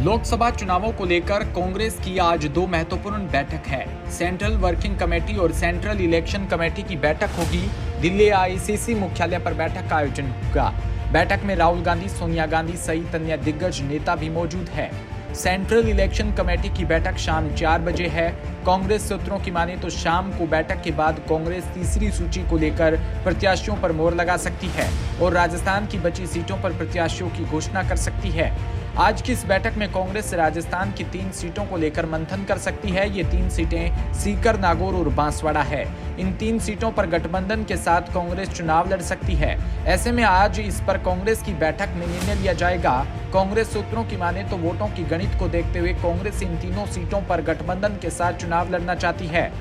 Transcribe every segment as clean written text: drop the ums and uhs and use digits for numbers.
लोकसभा चुनावों को लेकर कांग्रेस की आज दो महत्वपूर्ण बैठक है। सेंट्रल वर्किंग कमेटी और सेंट्रल इलेक्शन कमेटी की बैठक होगी। दिल्ली आईसीसी मुख्यालय पर बैठक का आयोजन होगा। बैठक में राहुल गांधी, सोनिया गांधी सहित अन्य दिग्गज नेता भी मौजूद है। सेंट्रल इलेक्शन कमेटी की बैठक शाम 4 बजे है। कांग्रेस सूत्रों की माने तो शाम को बैठक के बाद कांग्रेस तीसरी सूची को लेकर प्रत्याशियों पर मोहर लगा सकती है और राजस्थान की बची सीटों पर प्रत्याशियों की घोषणा कर सकती है। आज की इस बैठक में कांग्रेस राजस्थान की 3 सीटों को लेकर मंथन कर सकती है। ये 3 सीटें सीकर, नागौर और बांसवाड़ा है। इन 3 सीटों पर गठबंधन के साथ कांग्रेस चुनाव लड़ सकती है। ऐसे में आज इस पर कांग्रेस की बैठक में निर्णय लिया जाएगा। कांग्रेस सूत्रों की माने तो वोटों की गणित को देखते हुए कांग्रेस इन तीनों सीटों पर गठबंधन के साथ चुनाव लड़ना चाहती है।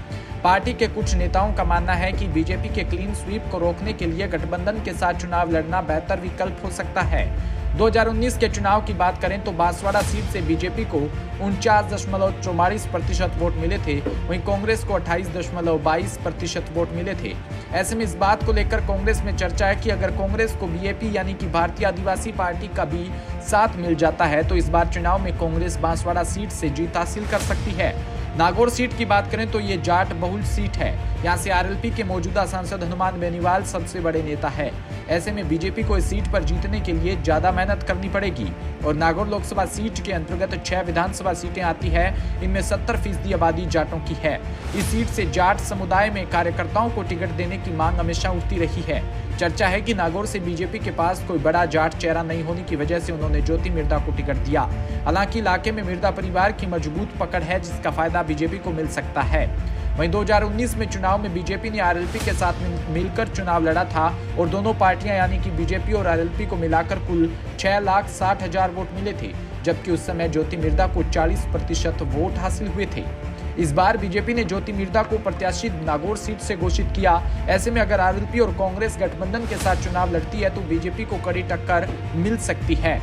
पार्टी के कुछ नेताओं का मानना है कि बीजेपी के क्लीन स्वीप को रोकने के लिए गठबंधन के साथ चुनाव लड़ना बेहतर विकल्प हो सकता है। 2019 के चुनाव की बात करें तो बांसवाड़ा सीट से बीजेपी को 49.44% वोट मिले थे, वहीं कांग्रेस को 28.22% वोट मिले थे। ऐसे में इस बात को लेकर कांग्रेस में चर्चा है कि अगर कांग्रेस को बीएपी यानी कि भारतीय आदिवासी पार्टी का भी साथ मिल जाता है तो इस बार चुनाव में कांग्रेस बांसवाड़ा सीट से जीत हासिल कर सकती है। नागौर सीट की बात करें तो ये जाट बहुल सीट है। यहाँ से आरएलपी के मौजूदा सांसद हनुमान बेनीवाल सबसे बड़े नेता है। ऐसे में बीजेपी को इस सीट पर जीतने के लिए ज्यादा मेहनत करनी पड़ेगी और नागौर लोकसभा सीट के अंतर्गत 6 विधानसभा सीटें आती है। इनमें 70% आबादी जाटों की है। इस सीट से जाट समुदाय में कार्यकर्ताओं को टिकट देने की मांग हमेशा उठती रही है। चर्चा है कि नागौर से बीजेपी के पास कोई बड़ा जाट चेहरा नहीं होने की वजह से उन्होंने ज्योति मिर्धा को टिकट दिया। हालांकि इलाके में मिर्धा परिवार की मजबूत पकड़ है जिसका फायदा बीजेपी को मिल सकता है। वहीं 2019 में चुनाव में बीजेपी ने आरएलपी के साथ मिलकर चुनाव लड़ा था और दोनों पार्टियां यानी कि बीजेपी और आरएलपी को मिलाकर कुल 6,60,000 वोट मिले थे, जबकि उस समय ज्योति मिर्धा को 40% वोट हासिल हुए थे। इस बार बीजेपी ने ज्योति मिर्धा को प्रत्याशी नागौर सीट से घोषित किया। ऐसे में अगर आरएलपी और कांग्रेस गठबंधन के साथ चुनाव लड़ती है तो बीजेपी को कड़ी टक्कर मिल सकती है।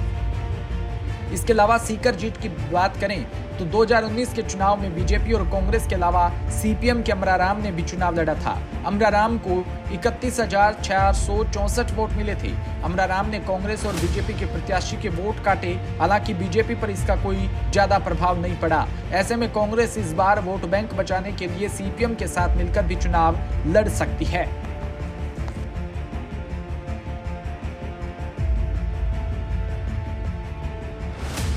इसके अलावा सीकर जीत की बात करें तो 2019 के चुनाव में बीजेपी और कांग्रेस के अलावा सीपीएम के अमराराम ने भी चुनाव लड़ा था। अमराराम को 31,464 वोट मिले थे। अमराराम ने कांग्रेस और बीजेपी के प्रत्याशी के वोट काटे। हालांकि बीजेपी पर इसका कोई ज्यादा प्रभाव नहीं पड़ा। ऐसे में कांग्रेस इस बार वोट बैंक बचाने के लिए सीपीएम के साथ मिलकर भी चुनाव लड़ सकती है।